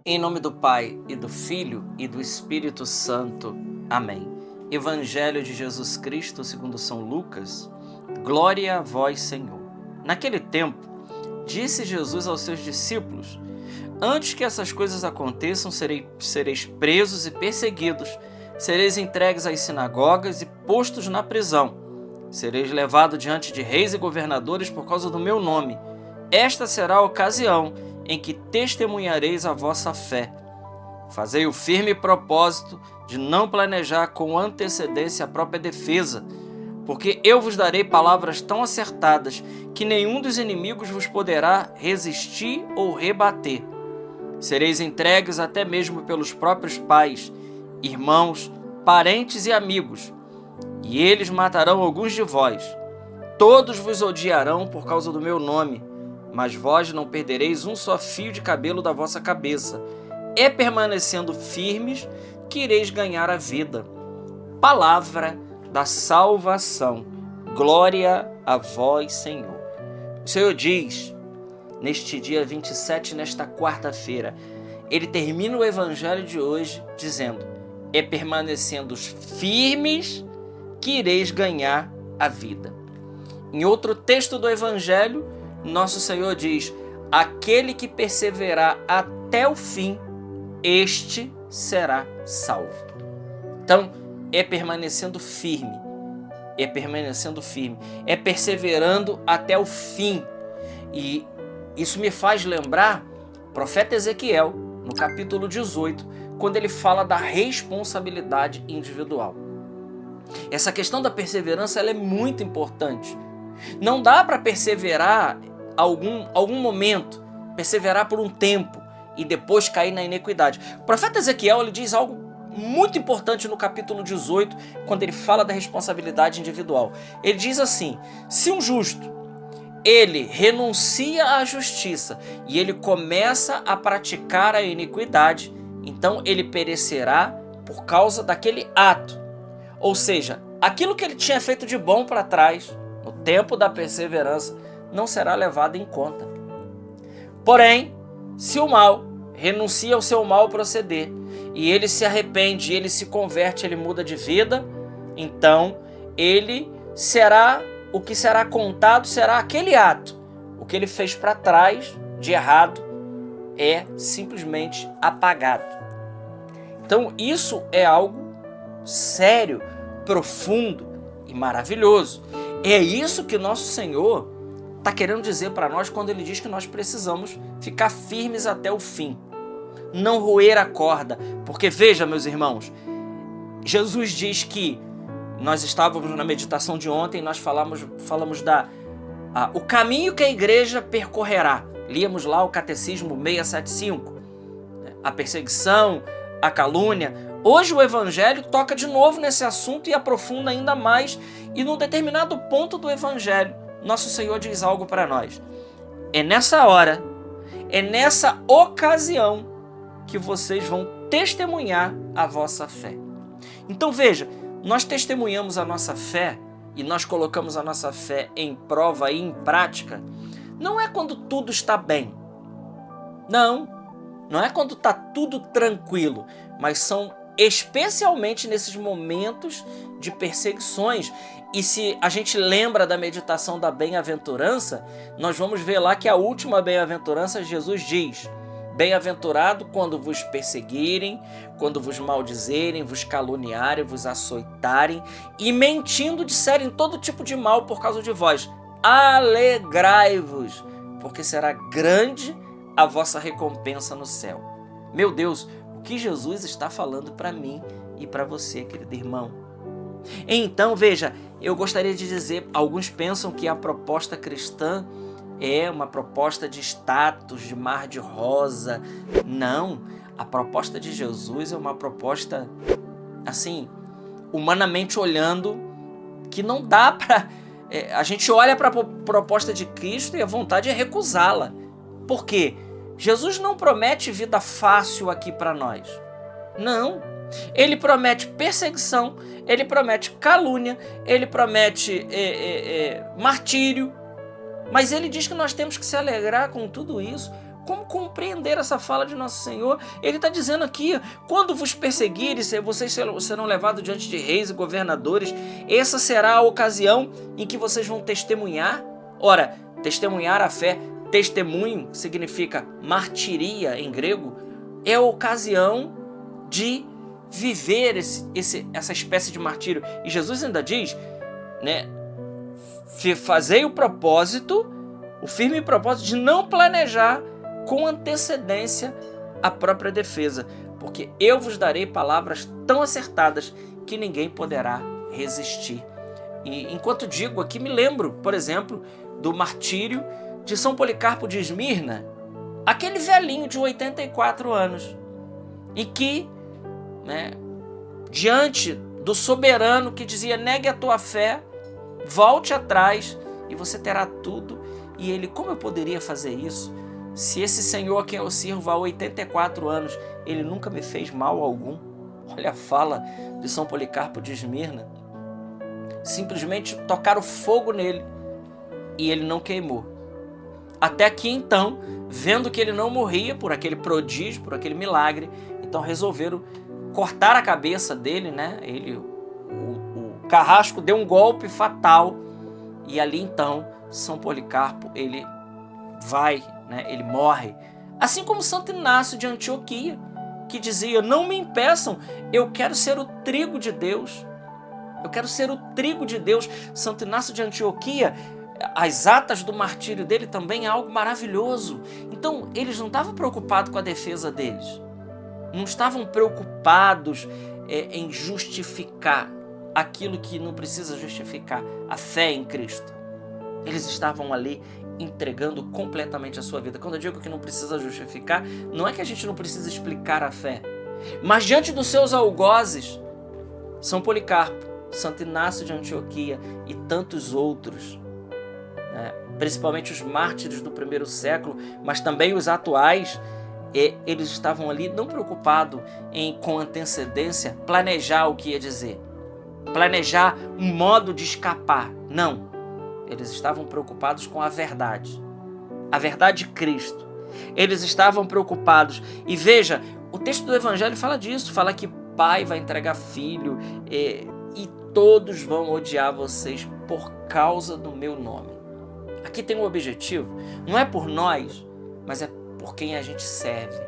Em nome do Pai, e do Filho, e do Espírito Santo. Amém. Evangelho de Jesus Cristo segundo São Lucas. Glória a vós, Senhor. Naquele tempo, disse Jesus aos seus discípulos: antes que essas coisas aconteçam, sereis presos e perseguidos, sereis entregues às sinagogas e postos na prisão. Sereis levados diante de reis e governadores por causa do meu nome. Esta será a ocasião em que testemunhareis a vossa fé. Fazei o firme propósito de não planejar com antecedência a própria defesa, porque eu vos darei palavras tão acertadas que nenhum dos inimigos vos poderá resistir ou rebater. Sereis entregues até mesmo pelos próprios pais, irmãos, parentes e amigos, e eles matarão alguns de vós. Todos vos odiarão por causa do meu nome, mas vós não perdereis um só fio de cabelo da vossa cabeça. É permanecendo firmes que ireis ganhar a vida. Palavra da salvação. Glória a vós, Senhor. O Senhor diz, neste dia 27, nesta quarta-feira, Ele termina o Evangelho de hoje dizendo: é permanecendo firmes que ireis ganhar a vida. Em outro texto do Evangelho, nosso Senhor diz: aquele que perseverar até o fim, este será salvo. Então, é permanecendo firme, é perseverando até o fim. E isso me faz lembrar o profeta Ezequiel, no capítulo 18, quando ele fala da responsabilidade individual. Essa questão da perseverança ela é muito importante. Não dá para perseverar algum momento, perseverar por um tempo e depois cair na iniquidade. O profeta Ezequiel ele diz algo muito importante no capítulo 18, quando ele fala da responsabilidade individual. Ele diz assim: se um justo ele renuncia à justiça e ele começa a praticar a iniquidade, então ele perecerá por causa daquele ato. Ou seja, aquilo que ele tinha feito de bom para trás, no tempo da perseverança, não será levado em conta. Porém, se o mal renuncia ao seu mau proceder e ele se arrepende, ele se converte, ele muda de vida, então o que será contado será aquele ato. O que ele fez para trás de errado é simplesmente apagado. Então isso é algo sério, profundo e maravilhoso. É isso que nosso Senhor está querendo dizer para nós quando Ele diz que nós precisamos ficar firmes até o fim. Não roer a corda. Porque veja, meus irmãos, Jesus diz que nós estávamos na meditação de ontem, nós falamos o caminho que a igreja percorrerá. Líamos lá o Catecismo 675. A perseguição, a calúnia. Hoje o Evangelho toca de novo nesse assunto e aprofunda ainda mais. E num determinado ponto do Evangelho, nosso Senhor diz algo para nós. É nessa hora, é nessa ocasião que vocês vão testemunhar a vossa fé. Então veja, nós testemunhamos a nossa fé e nós colocamos a nossa fé em prova e em prática, não é quando tudo está bem. Não é quando está tudo tranquilo, mas são especialmente nesses momentos de perseguições. E se a gente lembra da meditação da bem-aventurança, nós vamos ver lá que a última bem-aventurança, Jesus diz: bem-aventurado quando vos perseguirem, quando vos maldizerem, vos caluniarem, vos açoitarem e mentindo disserem todo tipo de mal por causa de vós. Alegrai-vos, porque será grande a vossa recompensa no céu. Meu Deus, o que Jesus está falando para mim e para você, querido irmão? Então, veja, eu gostaria de dizer, alguns pensam que a proposta cristã é uma proposta de status, de mar de rosa. Não, a proposta de Jesus é uma proposta, assim, humanamente olhando, que não dá para... a gente olha para a proposta de Cristo e a vontade é recusá-la. Por quê? Jesus não promete vida fácil aqui para nós. Não. Ele promete perseguição, ele promete calúnia, ele promete martírio. Mas ele diz que nós temos que se alegrar com tudo isso, Como compreender essa fala de Nosso Senhor? Ele está dizendo aqui, quando vos perseguirem, vocês serão levados diante de reis e governadores, essa será a ocasião em que vocês vão testemunhar. Ora, testemunhar a fé, testemunho significa martiria em grego, é a ocasião de viver essa espécie de martírio. E Jesus ainda diz, né, fazei o propósito, o firme propósito de não planejar com antecedência a própria defesa, porque eu vos darei palavras tão acertadas que ninguém poderá resistir. E enquanto digo aqui, me lembro, por exemplo, do martírio de São Policarpo de Esmirna, aquele velhinho de 84 anos, e que, né, diante do soberano que dizia, negue a tua fé, volte atrás e você terá tudo. E ele, como eu poderia fazer isso se esse Senhor a quem eu sirvo há 84 anos, ele nunca me fez mal algum? Olha a fala de São Policarpo de Esmirna. Simplesmente tocaram fogo nele e ele não queimou. Até que então, vendo que ele não morria por aquele prodígio, por aquele milagre, então resolveram cortar a cabeça dele, né? O carrasco deu um golpe fatal e ali então São Policarpo ele vai, né? Ele morre. Assim como Santo Inácio de Antioquia, que dizia, não me impeçam, eu quero ser o trigo de Deus. Eu quero ser o trigo de Deus. Santo Inácio de Antioquia, as atas do martírio dele também é algo maravilhoso. Então, eles não estavam preocupados com a defesa deles. Não estavam preocupados em justificar aquilo que não precisa justificar, a fé em Cristo. Eles estavam ali entregando completamente a sua vida. Quando eu digo que não precisa justificar, não é que a gente não precisa explicar a fé, mas diante dos seus algozes, São Policarpo, Santo Inácio de Antioquia e tantos outros, né, principalmente os mártires do primeiro século, mas também os atuais, eles estavam ali não preocupados em, com antecedência, planejar o que ia dizer, planejar um modo de escapar. Não. Eles estavam preocupados com a verdade de Cristo. Eles estavam preocupados. E veja, o texto do Evangelho fala disso, fala que pai vai entregar filho e todos vão odiar vocês por causa do meu nome. Aqui tem um objetivo, não é por nós, mas é por quem a gente serve.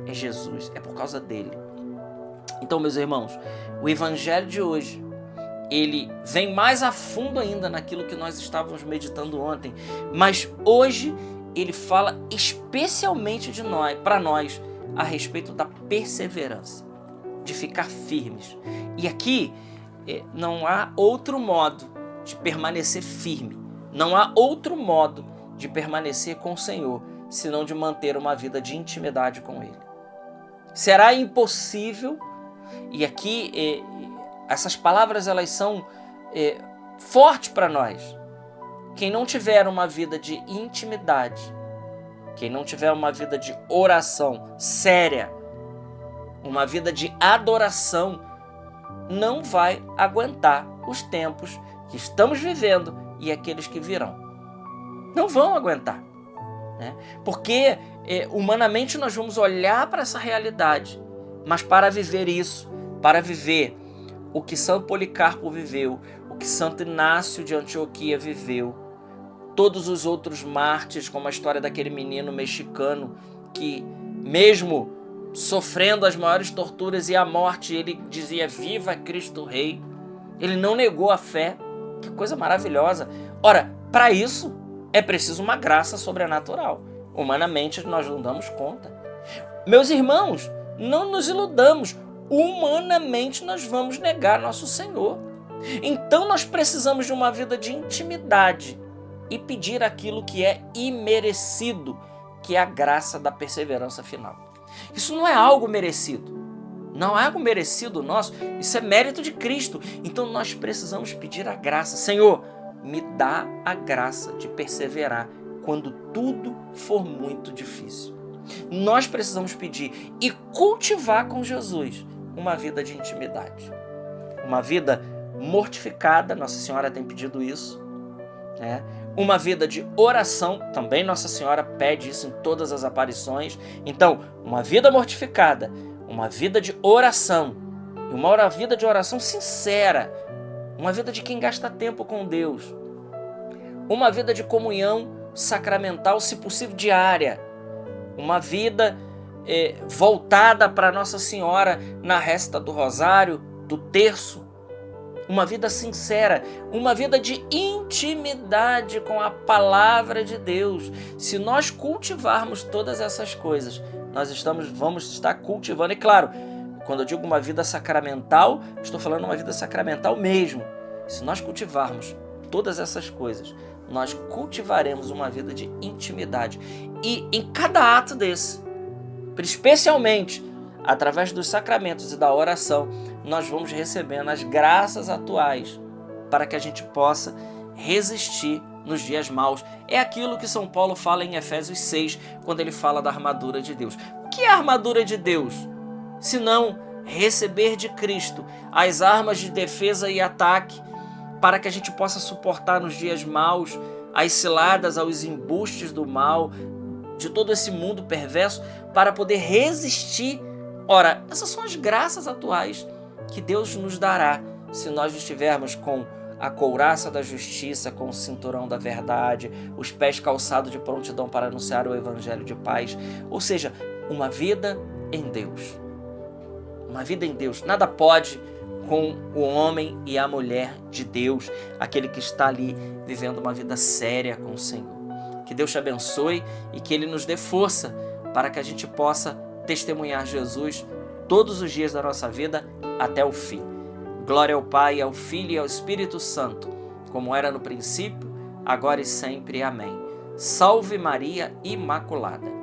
É Jesus, é por causa dele. Então, meus irmãos, o Evangelho de hoje, ele vem mais a fundo ainda naquilo que nós estávamos meditando ontem, mas hoje ele fala especialmente para nós a respeito da perseverança, de ficar firmes. E aqui não há outro modo de permanecer firme, não há outro modo de permanecer com o Senhor, senão de manter uma vida de intimidade com Ele. Será impossível, e aqui essas palavras elas são fortes para nós. Quem não tiver uma vida de intimidade, quem não tiver uma vida de oração séria, uma vida de adoração, não vai aguentar os tempos que estamos vivendo e aqueles que virão. Não vão aguentar, né? Porque humanamente nós vamos olhar para essa realidade, mas para viver isso, para viver o que São Policarpo viveu, o que Santo Inácio de Antioquia viveu, todos os outros mártires, como a história daquele menino mexicano que, mesmo sofrendo as maiores torturas e a morte, ele dizia, viva Cristo Rei. Ele não negou a fé. Que coisa maravilhosa. Ora, para isso é preciso uma graça sobrenatural. Humanamente nós não damos conta. Meus irmãos, não nos iludamos. Humanamente nós vamos negar nosso Senhor. Então nós precisamos de uma vida de intimidade e pedir aquilo que é imerecido, que é a graça da perseverança final. Isso não é algo merecido, não é algo merecido nosso, isso é mérito de Cristo. Então nós precisamos pedir a graça. Senhor, me dá a graça de perseverar quando tudo for muito difícil. Nós precisamos pedir e cultivar com Jesus uma vida de intimidade, uma vida mortificada. Nossa Senhora tem pedido isso, né? uma vida de oração, também Nossa Senhora pede isso em todas as aparições. Então, uma vida mortificada, uma vida de oração, e uma vida de oração sincera, uma vida de quem gasta tempo com Deus, uma vida de comunhão sacramental, se possível diária, uma vida voltada para Nossa Senhora na resta do rosário, do terço, uma vida sincera, uma vida de intimidade com a palavra de Deus. Se nós cultivarmos todas essas coisas, vamos estar cultivando. E claro, quando eu digo uma vida sacramental, estou falando uma vida sacramental mesmo. Se nós cultivarmos todas essas coisas, nós cultivaremos uma vida de intimidade. E em cada ato desse, especialmente através dos sacramentos e da oração, nós vamos recebendo as graças atuais para que a gente possa resistir nos dias maus. É aquilo que São Paulo fala em Efésios 6, quando ele fala da armadura de Deus. O que é a armadura de Deus? Senão receber de Cristo as armas de defesa e ataque para que a gente possa suportar nos dias maus as ciladas, aos embustes do mal, de todo esse mundo perverso, para poder resistir. Ora, essas são as graças atuais que Deus nos dará se nós estivermos com a couraça da justiça, com o cinturão da verdade, os pés calçados de prontidão para anunciar o evangelho de paz. Ou seja, uma vida em Deus. Uma vida em Deus. Nada pode com o homem e a mulher de Deus, aquele que está ali vivendo uma vida séria com o Senhor. Que Deus te abençoe e que Ele nos dê força para que a gente possa testemunhar Jesus todos os dias da nossa vida até o fim. Glória ao Pai, ao Filho e ao Espírito Santo, como era no princípio, agora e sempre. Amém. Salve Maria Imaculada.